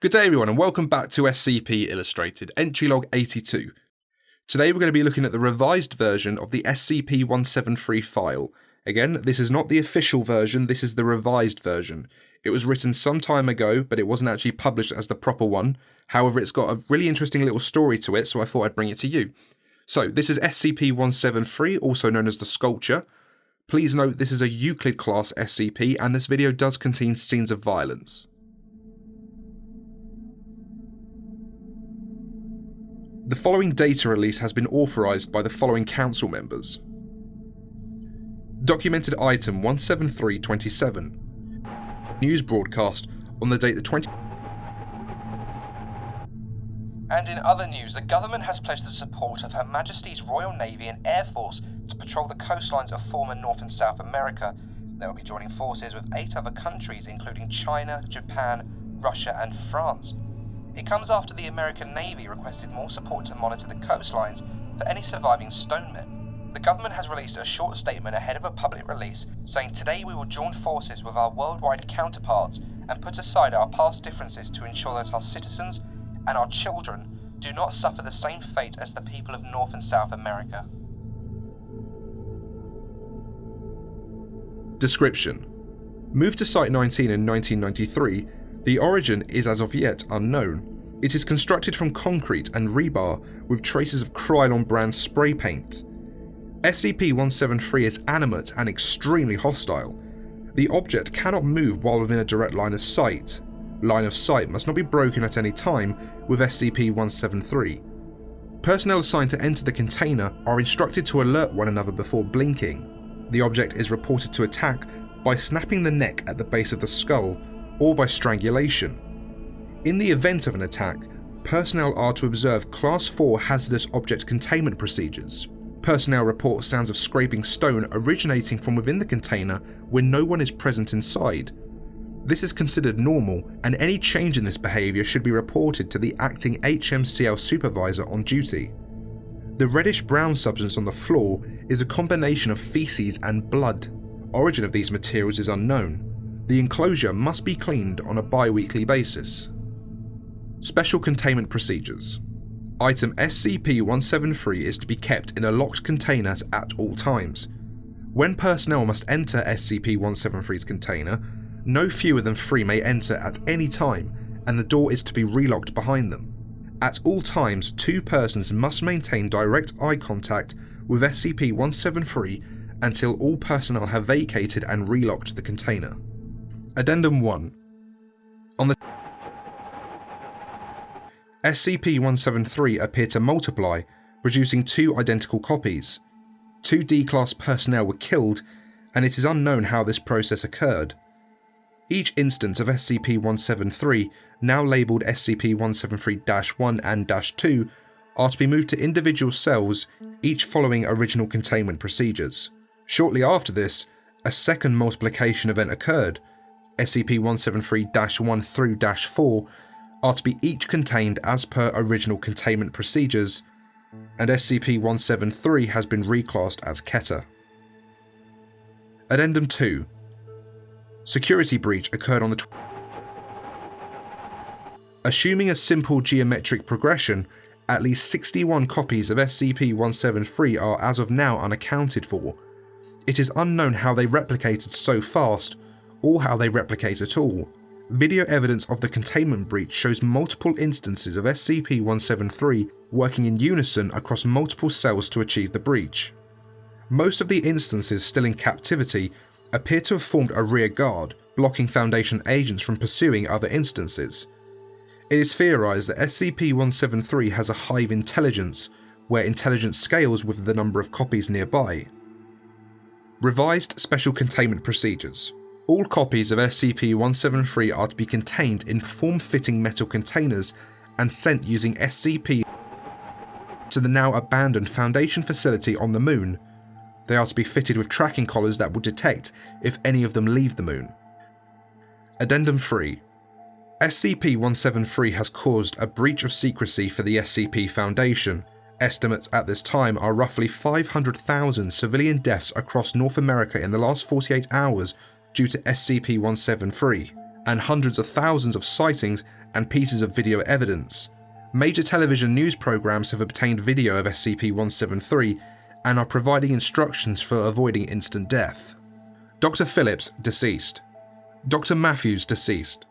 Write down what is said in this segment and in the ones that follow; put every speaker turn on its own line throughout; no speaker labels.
Good day everyone and welcome back to SCP Illustrated, entry log 82. Today we're going to be looking at the revised version of the SCP-173 file. Again, this is not the official version, this is the revised version. It was written some time ago, but it wasn't actually published as the proper one. However, it's got a really interesting little story to it, so I thought I'd bring it to you. So, this is SCP-173, also known as the Sculpture. Please note this is a Euclid class SCP, and this video does contain scenes of violence. The following data release has been authorised by the following council members. Documented item 17327. News broadcast on the date the 20.
And in other news, the government has pledged the support of Her Majesty's Royal Navy and Air Force to patrol the coastlines of former North and South America. They will be joining forces with 8 other countries, including China, Japan, Russia and France. It comes after the American Navy requested more support to monitor the coastlines for any surviving stonemen. The government has released a short statement ahead of a public release saying, "Today we will join forces with our worldwide counterparts and put aside our past differences to ensure that our citizens and our children do not suffer the same fate as the people of North and South America."
Description: Moved to Site 19 in 1993, the origin is as of yet unknown. It is constructed from concrete and rebar with traces of Krylon brand spray paint. SCP-173 is animate and extremely hostile. The object cannot move while within a direct line of sight. Line of sight must not be broken at any time with SCP-173. Personnel assigned to enter the container are instructed to alert one another before blinking. The object is reported to attack by snapping the neck at the base of the skull or by strangulation. In the event of an attack, personnel are to observe Class 4 hazardous object containment procedures. Personnel report sounds of scraping stone originating from within the container when no one is present inside. This is considered normal, and any change in this behaviour should be reported to the acting HMCL supervisor on duty. The reddish-brown substance on the floor is a combination of feces and blood. Origin of these materials is unknown. The enclosure must be cleaned on a bi-weekly basis. Special Containment Procedures. Item SCP-173 is to be kept in a locked container at all times. When personnel must enter SCP-173's container, no fewer than 3 may enter at any time, and the door is to be relocked behind them. At all times, 2 persons must maintain direct eye contact with SCP-173 until all personnel have vacated and relocked the container. Addendum 1. On the SCP-173 appear to multiply, producing 2 identical copies. 2 D-Class personnel were killed, and it is unknown how this process occurred. Each instance of SCP-173, now labelled SCP-173-1 and -2, are to be moved to individual cells, each following original containment procedures. Shortly after this, a second multiplication event occurred. SCP-173-1 through -4 are to be each contained as per original containment procedures, and SCP-173 has been reclassed as Keter. Addendum 2. Security breach occurred on the Assuming a simple geometric progression, at least 61 copies of SCP-173 are as of now unaccounted for. It is unknown how they replicated so fast, or how they replicate at all. Video evidence of the containment breach shows multiple instances of SCP-173 working in unison across multiple cells to achieve the breach. Most of the instances still in captivity appear to have formed a rear guard, blocking Foundation agents from pursuing other instances. It is theorized that SCP-173 has a Hive intelligence, where intelligence scales with the number of copies nearby. Revised Special Containment Procedures. All copies of SCP-173 are to be contained in form-fitting metal containers and sent using SCP to the now abandoned Foundation facility on the Moon. They are to be fitted with tracking collars that will detect if any of them leave the Moon. Addendum 3. SCP-173 has caused a breach of secrecy for the SCP Foundation. Estimates at this time are roughly 500,000 civilian deaths across North America in the last 48 hours due to SCP-173, and hundreds of thousands of sightings and pieces of video evidence. Major television news programs have obtained video of SCP-173 and are providing instructions for avoiding instant death. Dr. Phillips, deceased. Dr. Matthews, deceased.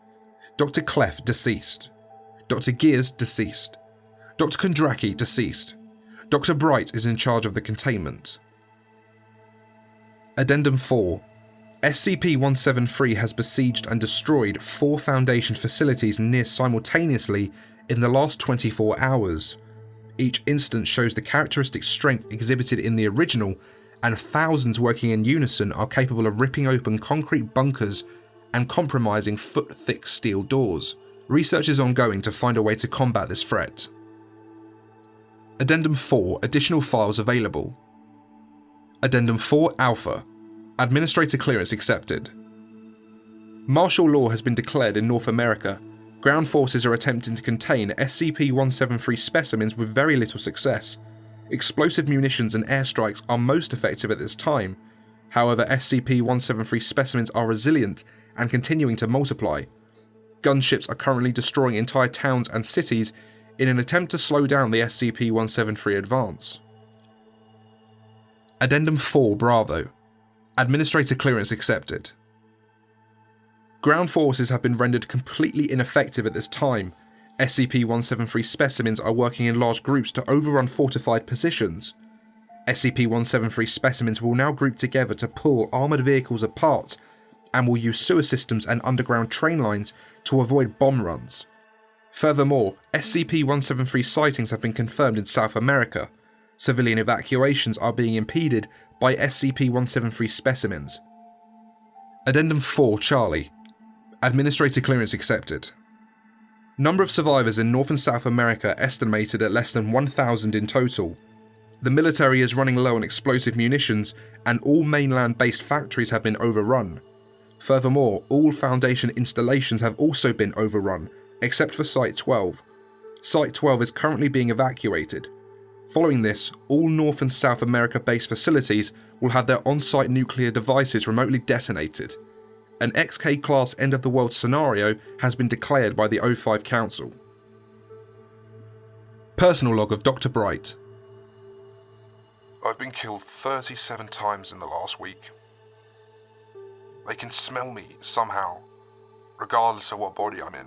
Dr. Clef, deceased. Dr. Gears, deceased. Dr. Kondraki, deceased. Dr. Bright is in charge of the containment. Addendum 4. SCP-173 has besieged and destroyed 4 Foundation facilities near simultaneously in the last 24 hours. Each instance shows the characteristic strength exhibited in the original, and thousands working in unison are capable of ripping open concrete bunkers and compromising foot-thick steel doors. Research is ongoing to find a way to combat this threat. Addendum 4. Additional files available. Addendum 4 Alpha. Administrator clearance accepted. Martial law has been declared in North America. Ground forces are attempting to contain SCP-173 specimens with very little success. Explosive munitions and airstrikes are most effective at this time. However, SCP-173 specimens are resilient and continuing to multiply. Gunships are currently destroying entire towns and cities in an attempt to slow down the SCP-173 advance. Addendum 4 Bravo. Administrator clearance accepted. Ground forces have been rendered completely ineffective at this time. SCP-173 specimens are working in large groups to overrun fortified positions. SCP-173 specimens will now group together to pull armoured vehicles apart and will use sewer systems and underground train lines to avoid bomb runs. Furthermore, SCP-173 sightings have been confirmed in South America. Civilian evacuations are being impeded by SCP-173 specimens. Addendum 4 Charlie. Administrator clearance accepted. Number of survivors in North and South America estimated at less than 1,000 in total. The military is running low on explosive munitions and all mainland-based factories have been overrun. Furthermore, all Foundation installations have also been overrun, except for Site 12. Site 12 is currently being evacuated. Following this, all North and South America-based facilities will have their on-site nuclear devices remotely detonated. An XK-class end-of-the-world scenario has been declared by the O5 Council. Personal log of Dr. Bright.
I've been killed 37 times in the last week. They can smell me somehow, regardless of what body I'm in.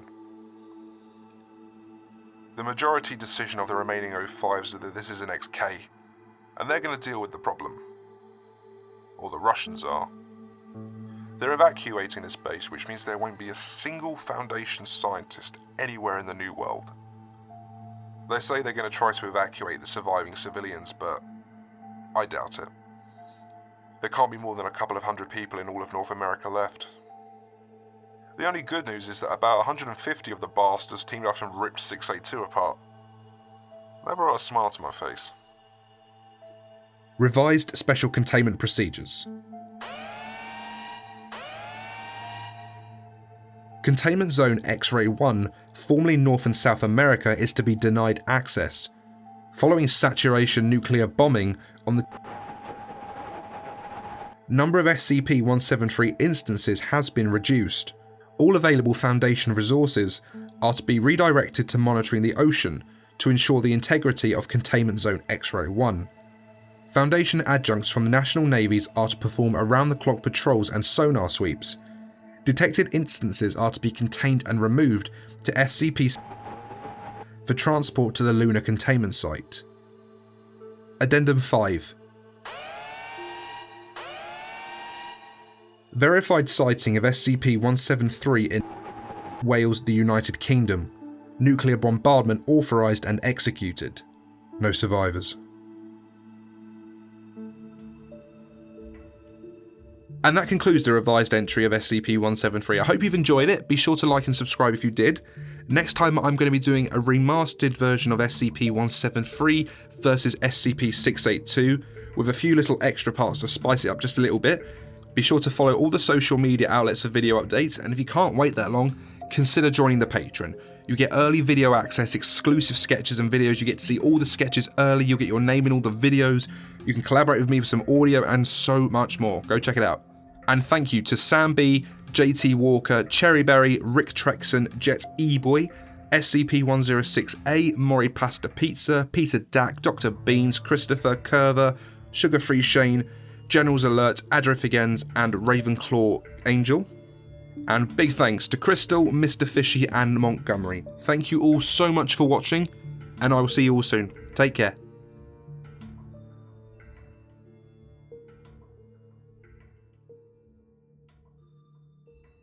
The majority decision of the remaining O5s is that this is an XK, and they're going to deal with the problem. Or the Russians are. They're evacuating this base, which means there won't be a single Foundation scientist anywhere in the New World. They say they're going to try to evacuate the surviving civilians, but I doubt it. There can't be more than a couple of hundred people in all of North America left. The only good news is that about 150 of the bastards teamed up and ripped 682 apart. That brought a smile to my face.
Revised Special Containment Procedures. Containment Zone X-Ray 1, formerly North and South America, is to be denied access. Following saturation nuclear bombing on the number of SCP-173 instances has been reduced. All available Foundation resources are to be redirected to monitoring the ocean to ensure the integrity of Containment Zone X-Ray 1. Foundation adjuncts from the National Navies are to perform around-the-clock patrols and sonar sweeps. Detected instances are to be contained and removed to SCP for transport to the Lunar Containment Site. Addendum 5. Verified sighting of SCP-173 in Wales, the United Kingdom. Nuclear bombardment authorised and executed. No survivors. And that concludes the revised entry of SCP-173. I hope you've enjoyed it. Be sure to like and subscribe if you did. Next time I'm going to be doing a remastered version of SCP-173 versus SCP-682 with a few little extra parts to spice it up just a little bit. Be sure to follow all the social media outlets for video updates, and if you can't wait that long, consider joining the Patreon. You get early video access, exclusive sketches and videos, you get to see all the sketches early, you'll get your name in all the videos, you can collaborate with me with some audio and so much more. Go check it out. And thank you to Sam B, JT Walker, Cherryberry, Rick Trexon, Jet E-Boy, SCP-106A, Maury Pasta Pizza, Peter Dack, Dr. Beans, Christopher, Curver, Sugar Free Shane, Generals Alert, Adrifigens, and Ravenclaw Angel. And big thanks to Crystal, Mr. Fishy, and Montgomery. Thank you all so much for watching, and I will see you all soon. Take care.